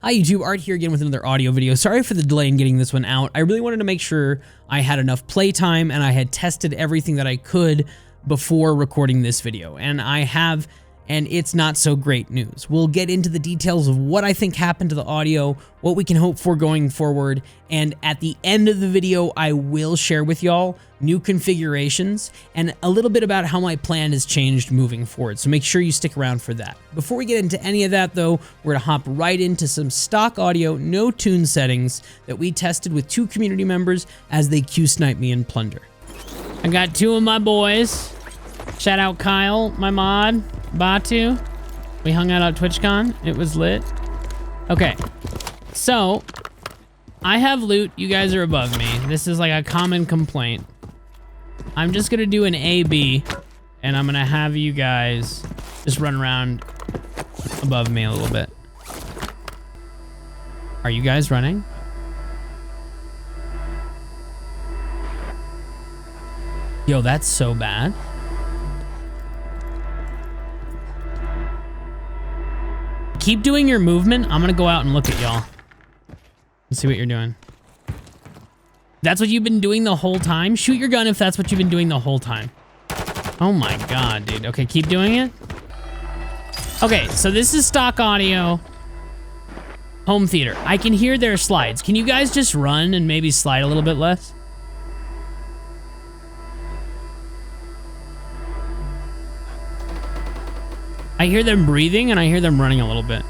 Hi YouTube, Art here again with another audio video. Sorry for the delay in getting this one out. I really wanted to make sure I had enough playtime and I had tested everything that I could before recording this video. And I have, and it's not so great news. We'll get into the details of what I think happened to the audio, what we can hope for going forward, and at the end of the video, I will share with y'all new configurations and a little bit about how my plan has changed moving forward. So make sure you stick around for that. Before we get into any of that though, we're gonna hop right into some stock audio, no tune settings that we tested with 2 community members as they Q-snipe me in Plunder. I got 2 of my boys. Shout out Kyle, my mod, Batu. We hung out at TwitchCon. It was lit. Okay, so I have loot. You guys are above me. This is like a common complaint. I'm just gonna do an A-B, and I'm gonna have you guys just run around above me a little bit. Are you guys running? Yo, that's so bad. Keep doing your movement. I'm gonna go out and look at y'all. Let's see what you're doing. That's what you've been doing the whole time? Shoot your gun if that's what you've been doing the whole time. Oh my god, dude. Okay, keep doing it. Okay, so this is stock audio. Home theater. I can hear their slides. Can you guys just run and maybe slide a little bit less? I hear them breathing and I hear them running a little bit.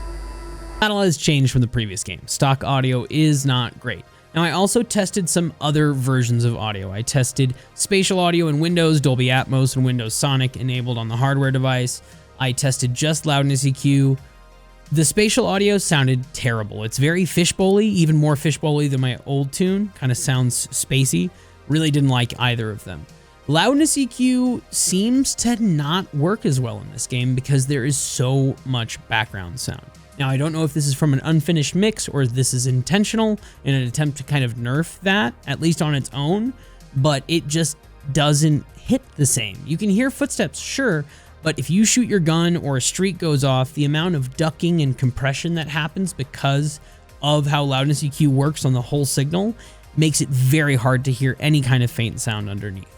Battle has changed from the previous game. Stock audio is not great. Now I also tested some other versions of audio. I tested spatial audio in Windows, Dolby Atmos and Windows Sonic enabled on the hardware device. I tested just loudness EQ. The spatial audio sounded terrible. It's very fishbowl-y, even more fishbowl-y than my old tune. Kind of sounds spacey. Really didn't like either of them. Loudness EQ seems to not work as well in this game because there is so much background sound. Now, I don't know if this is from an unfinished mix or if this is intentional in an attempt to kind of nerf that, at least on its own, but it just doesn't hit the same. You can hear footsteps, sure, but if you shoot your gun or a streak goes off, the amount of ducking and compression that happens because of how loudness EQ works on the whole signal makes it very hard to hear any kind of faint sound underneath.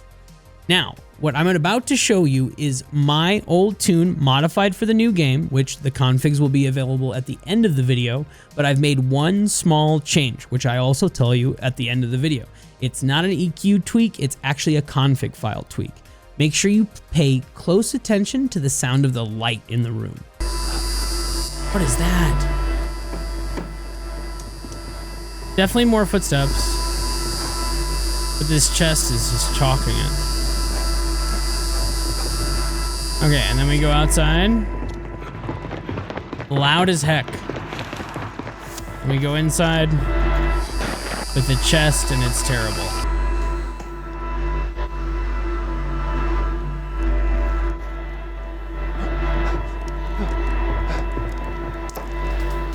Now, what I'm about to show you is my old tune modified for the new game, which the configs will be available at the end of the video, but I've made one small change, which I also tell you at the end of the video. It's not an EQ tweak, it's actually a config file tweak. Make sure you pay close attention to the sound of the light in the room. What is that? Definitely more footsteps, but this chest is just chalking it. Okay, and then we go outside. Loud as heck. And we go inside with the chest, and it's terrible.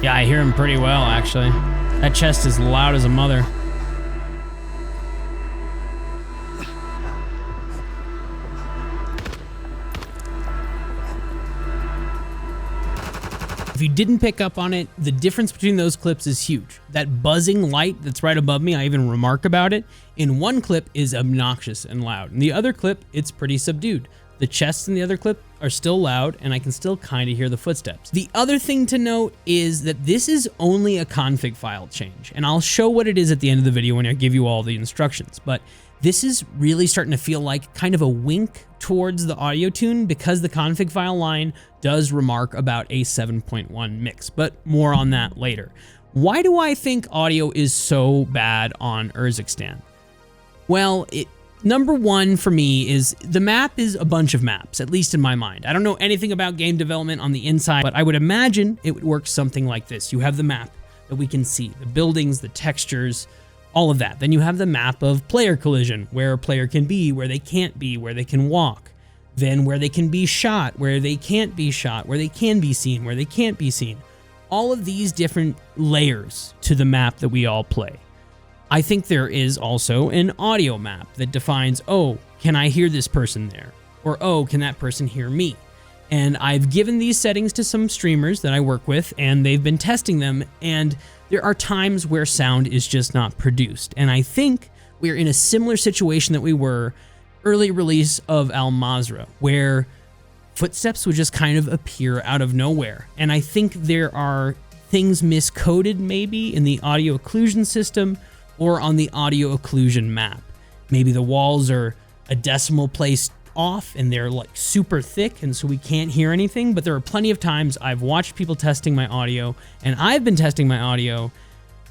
Yeah, I hear him pretty well, actually. That chest is loud as a mother. If you didn't pick up on it, the difference between those clips is huge. That buzzing light that's right above me, I even remark about it, in one clip is obnoxious and loud. In the other clip, it's pretty subdued. The chests in the other clip are still loud, and I can still kind of hear the footsteps. The other thing to note is that this is only a config file change, and I'll show what it is at the end of the video when I give you all the instructions, but this is really starting to feel like kind of a wink towards the audio tune because the config file line does remark about a 7.1 mix, but more on that later. Why do I think audio is so bad on Urzikstan? Well, number one for me is the map is a bunch of maps, at least in my mind. I don't know anything about game development on the inside, but I would imagine it would work something like this. You have the map that we can see, the buildings, the textures, all of that. Then you have the map of player collision, where a player can be, where they can't be, where they can walk. Then where they can be shot, where they can't be shot, where they can be seen, where they can't be seen. All of these different layers to the map that we all play. I think there is also an audio map that defines, oh, can I hear this person there? Or, oh, can that person hear me? And I've given these settings to some streamers that I work with, and they've been testing them, and there are times where sound is just not produced. And I think we're in a similar situation that we were early release of Al Mazrah, where footsteps would just kind of appear out of nowhere. And I think there are things miscoded maybe in the audio occlusion system or on the audio occlusion map. Maybe the walls are a decimal place off and they're like super thick, and so we can't hear anything. But there are plenty of times I've watched people testing my audio, and I've been testing my audio.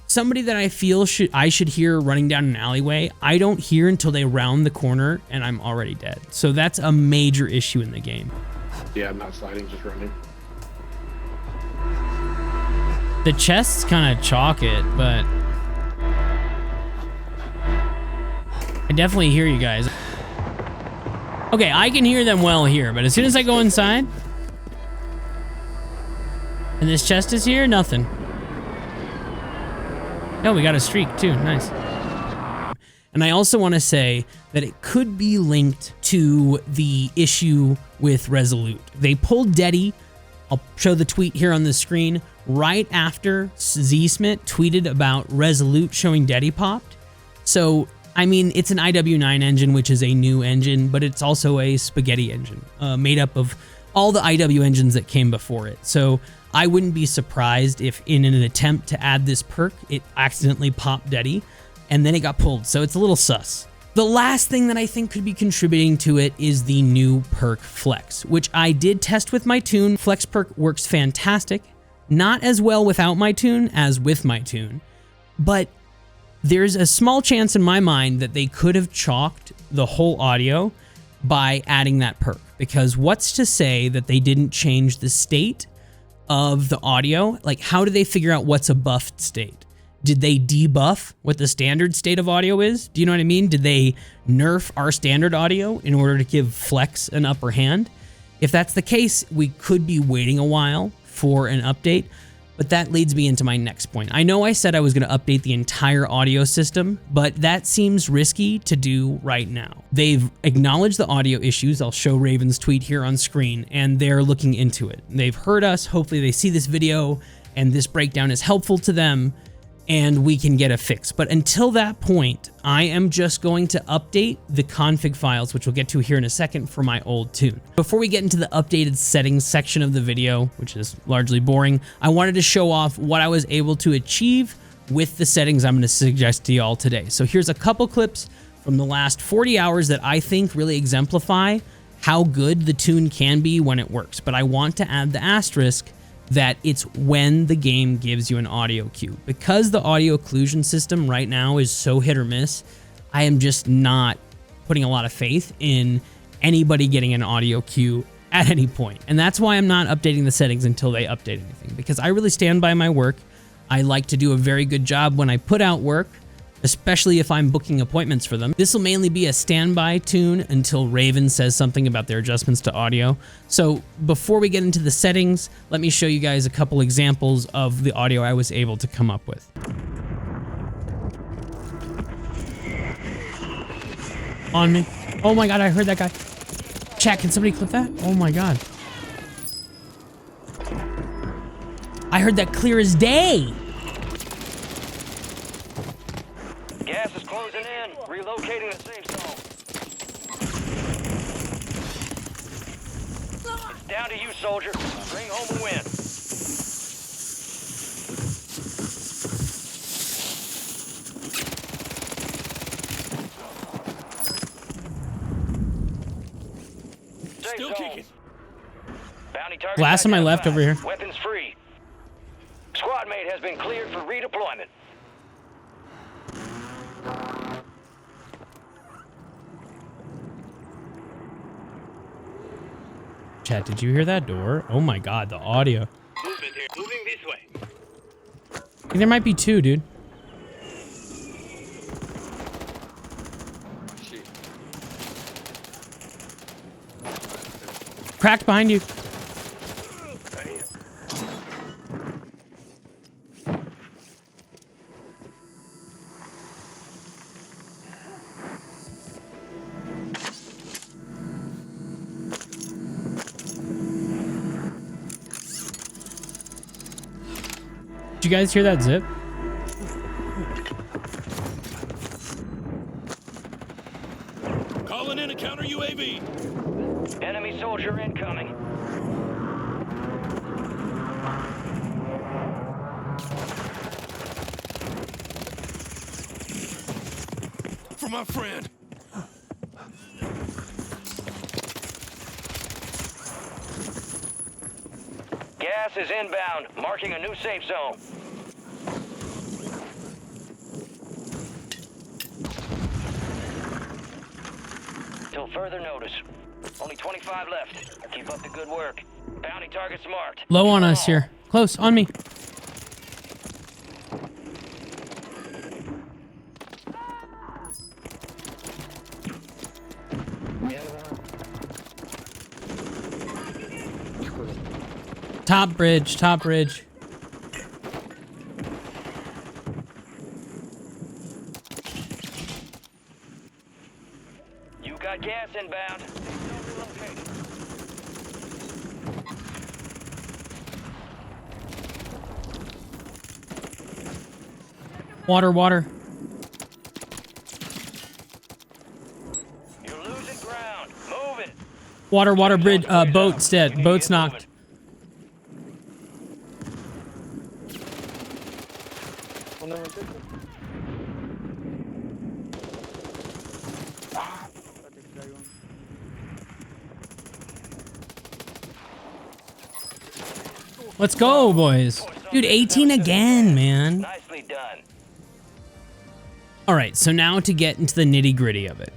Somebody that I feel I should hear running down an alleyway, I don't hear until they round the corner and I'm already dead. So that's a major issue in the game. Yeah, I'm not sliding, just running. The chests kind of chalk it, but I definitely hear you guys. Okay, I can hear them well here, but as soon as I go inside, and this chest is here, nothing. Oh, we got a streak too, nice. And I also want to say that it could be linked to the issue with Resolute. They pulled Deddy. I'll show the tweet here on the screen. Right after ZSmit tweeted about Resolute showing Deddy popped. So, I mean, it's an IW9 engine, which is a new engine, but it's also a spaghetti engine made up of all the IW engines that came before it. So I wouldn't be surprised if in an attempt to add this perk, it accidentally popped Deddy, and then it got pulled. So it's a little sus. The last thing that I think could be contributing to it is the new perk Flex, which I did test with my tune. Flex perk works fantastic. Not as well without my tune as with my tune, but there's a small chance in my mind that they could have chalked the whole audio by adding that perk, because what's to say that they didn't change the state of the audio? Like, how do they figure out what's a buffed state? Did they debuff what the standard state of audio is? Do you know what I mean? Did they nerf our standard audio in order to give Flex an upper hand? If that's the case, we could be waiting a while for an update, but that leads me into my next point. I know I said I was going to update the entire audio system, but that seems risky to do right now. They've acknowledged the audio issues. I'll show Raven's tweet here on screen, and they're looking into it. They've heard us. Hopefully they see this video and this breakdown is helpful to them, and we can get a fix. But until that point, I am just going to update the config files, which we'll get to here in a second, for my old tune. Before we get into the updated settings section of the video, which is largely boring, I wanted to show off what I was able to achieve with the settings I'm going to suggest to y'all today. So here's a couple clips from the last 40 hours that I think really exemplify how good the tune can be when it works. But I want to add the asterisk that it's when the game gives you an audio cue. Because the audio occlusion system right now is so hit or miss, I am just not putting a lot of faith in anybody getting an audio cue at any point. And that's why I'm not updating the settings until they update anything, because I really stand by my work. I like to do a very good job when I put out work, especially if I'm booking appointments for them. This will mainly be a standby tune until Raven says something about their adjustments to audio. So before we get into the settings, let me show you guys a couple examples of the audio I was able to come up with. On me. Oh my God, I heard that guy. Chat, can somebody clip that? Oh my God. I heard that clear as day. Gas is closing in. Relocating the safe zone. It's down to you, soldier. Bring home a win. Still kicking. Bounty target Glass on my left over here. Weapons free. Squad mate has been cleared for redeployment. Chat, did you hear that door? Oh my God, the audio. Movement here. Moving this way. I think there might be two, dude. Cracked behind you. Did you guys hear that zip? Calling in a counter UAV. Enemy soldier incoming. For my friend. Gas is inbound, marking a new safe zone. Till further notice. Only 25 left. Keep up the good work. Bounty targets marked. Low on us here. Close, on me. Top bridge, top bridge. You got gas inbound. Water, water. You're losing ground. Move it. Water, water, bridge, boat's dead. Boat's knocked. Let's go, boys. Dude, 18 again, man. Nicely done. All right, so now to get into the nitty-gritty of it.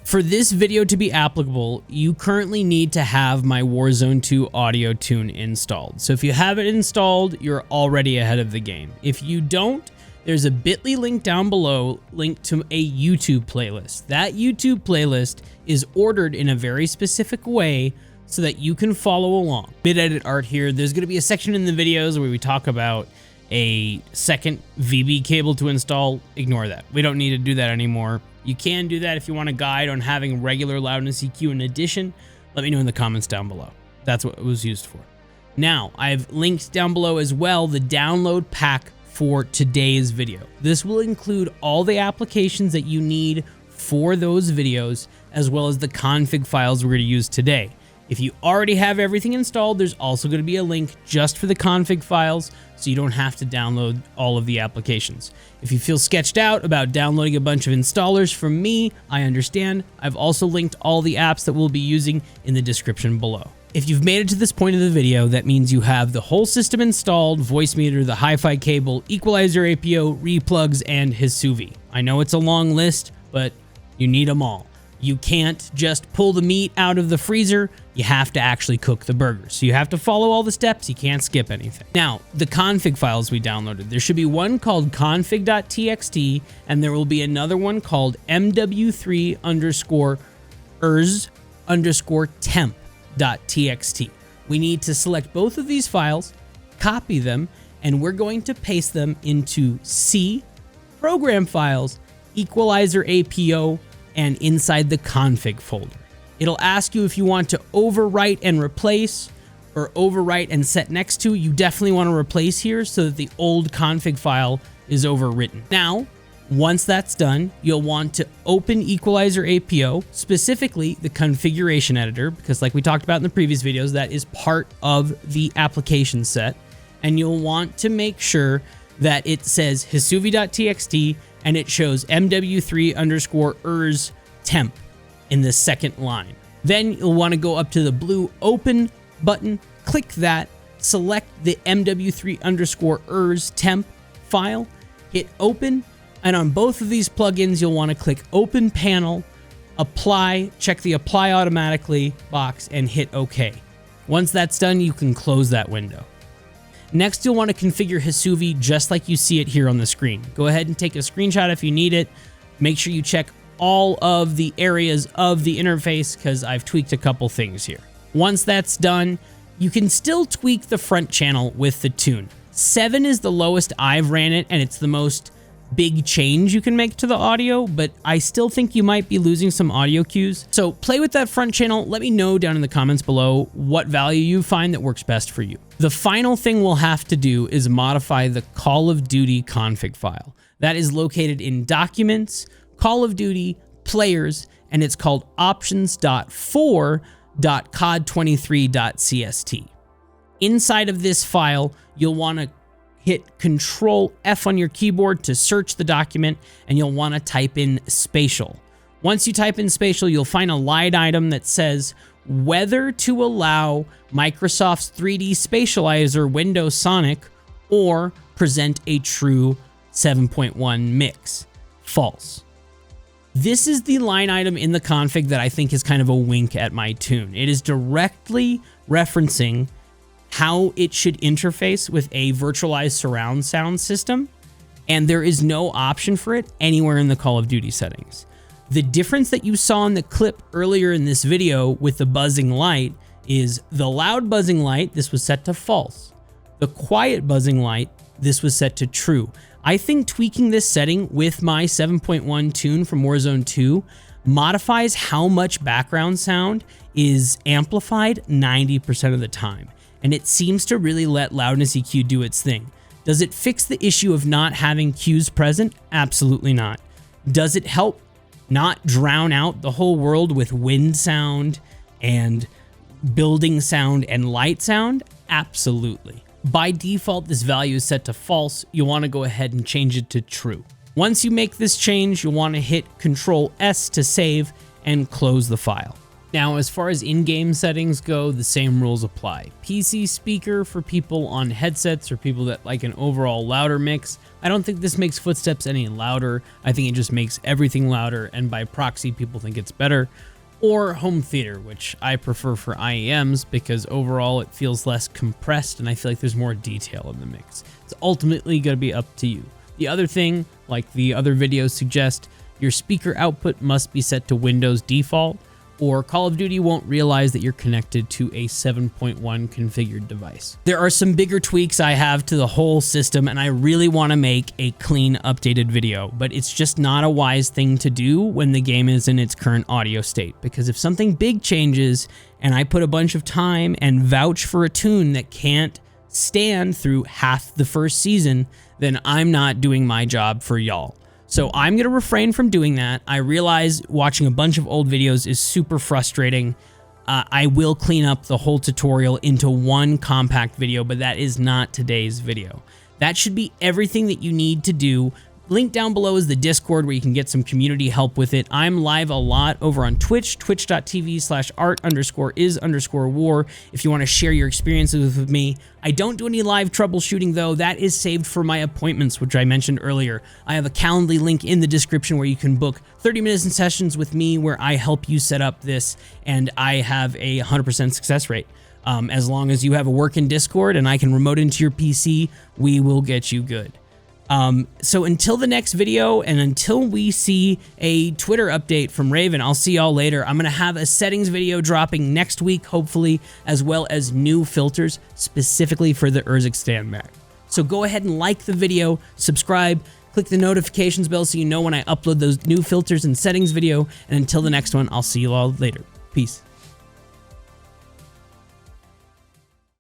For this video to be applicable, you currently need to have my Warzone 2 audio tune installed. So if you have it installed, you're already ahead of the game. If you don't, there's a bit.ly link down below linked to a YouTube playlist. That YouTube playlist is ordered in a very specific way so that you can follow along. Bit edit art here. There's going to be a section in the videos where we talk about a second VB cable to install. Ignore that. We don't need to do that anymore. You can do that if you want a guide on having regular loudness EQ in addition. Let me know in the comments down below. That's what it was used for. Now, I've linked down below as well the download pack for today's video. This will include all the applications that you need for those videos, as well as the config files we're going to use today. If you already have everything installed, there's also going to be a link just for the config files, so you don't have to download all of the applications. If you feel sketched out about downloading a bunch of installers from me, I understand. I've also linked all the apps that we'll be using in the description below. If you've made it to this point of the video, that means you have the whole system installed: voice meter, the hi-fi cable, equalizer, APO, replugs, and Hisuvi. I know it's a long list, but you need them all. You can't just pull the meat out of the freezer. You have to actually cook the burgers. So you have to follow all the steps. You can't skip anything. Now, the config files we downloaded, there should be one called config.txt, and there will be another one called mw3_urs_temp.txt. We need to select both of these files, copy them, and we're going to paste them into C, program files, equalizer APO, and inside the config folder. It'll ask you if you want to overwrite and replace, or overwrite and set next to. You definitely want to replace here so that the old config file is overwritten. Now, once that's done, you'll want to open equalizer APO, specifically the configuration editor, because like we talked about in the previous videos, that is part of the application set. And you'll want to make sure that it says hisuvi.txt and it shows mw3_urs_temp in the second line. Then you'll want to go up to the blue open button, click that, select the mw3_urs_temp file, hit open, and on both of these plugins, you'll want to click open panel, apply, check the apply automatically box, and hit OK. Once that's done, you can close that window. Next, you'll want to configure Hisuvi just like you see it here on the screen. Go ahead and take a screenshot if you need it. Make sure you check all of the areas of the interface because I've tweaked a couple things here. Once that's done, you can still tweak the front channel with the tune. 7 is the lowest I've ran it, and it's the most big change you can make to the audio, but I still think you might be losing some audio cues. So play with that front channel. Let me know down in the comments below what value you find that works best for you. The final thing we'll have to do is modify the Call of Duty config file. That is located in Documents, Call of Duty, Players, and it's called options.4.cod23.cst. Inside of this file, you'll want to hit Control F on your keyboard to search the document, and you'll want to type in spatial. Once you type in spatial, you'll find a line item that says whether to allow Microsoft's 3D Spatializer Windows Sonic or present a true 7.1 mix. False. This is the line item in the config that I think is kind of a wink at my tune. It is directly referencing how it should interface with a virtualized surround sound system, and there is no option for it anywhere in the Call of Duty settings. The difference that you saw in the clip earlier in this video with the buzzing light is the loud buzzing light, this was set to false. The quiet buzzing light, this was set to true. I think tweaking this setting with my 7.1 tune from Warzone 2 modifies how much background sound is amplified 90% of the time. And it seems to really let loudness EQ do its thing. Does it fix the issue of not having cues present? Absolutely not. Does it help not drown out the whole world with wind sound and building sound and light sound? Absolutely. By default, this value is set to false. You'll want to go ahead and change it to true. Once you make this change, you'll want to hit Control S to save and close the file. Now, as far as in-game settings go, the same rules apply. PC speaker for people on headsets or people that like an overall louder mix. I don't think this makes footsteps any louder. I think it just makes everything louder, and by proxy, people think it's better. Or home theater, which I prefer for IEMs because overall it feels less compressed and I feel like there's more detail in the mix. It's ultimately going to be up to you. The other thing, like the other videos suggest, your speaker output must be set to Windows default, or Call of Duty won't realize that you're connected to a 7.1 configured device. There are some bigger tweaks I have to the whole system, and I really want to make a clean, updated video, but it's just not a wise thing to do when the game is in its current audio state, because if something big changes and I put a bunch of time and vouch for a tune that can't stand through half the first season, then I'm not doing my job for y'all. So I'm going to refrain from doing that. I realize watching a bunch of old videos is super frustrating. I will clean up the whole tutorial into one compact video, but that is not today's video. That should be everything that you need to do. Link down below is the Discord where you can get some community help with it. I'm live a lot over on Twitch, twitch.tv/art_is_war if you want to share your experiences with me. I don't do any live troubleshooting though. That is saved for my appointments, which I mentioned earlier. I have a Calendly link in the description where you can book 30 minutes in sessions with me where I help you set up this, and I have a 100% success rate. As long as you have a working Discord and I can remote into your PC, we will get you good. So until the next video and until we see a Twitter update from Raven, I'll see y'all later. I'm going to have a settings video dropping next week, hopefully, as well as new filters specifically for the Urzikstan map. So go ahead and like the video, subscribe, click the notifications bell so you know when I upload those new filters and settings video. And until the next one, I'll see you all later. Peace.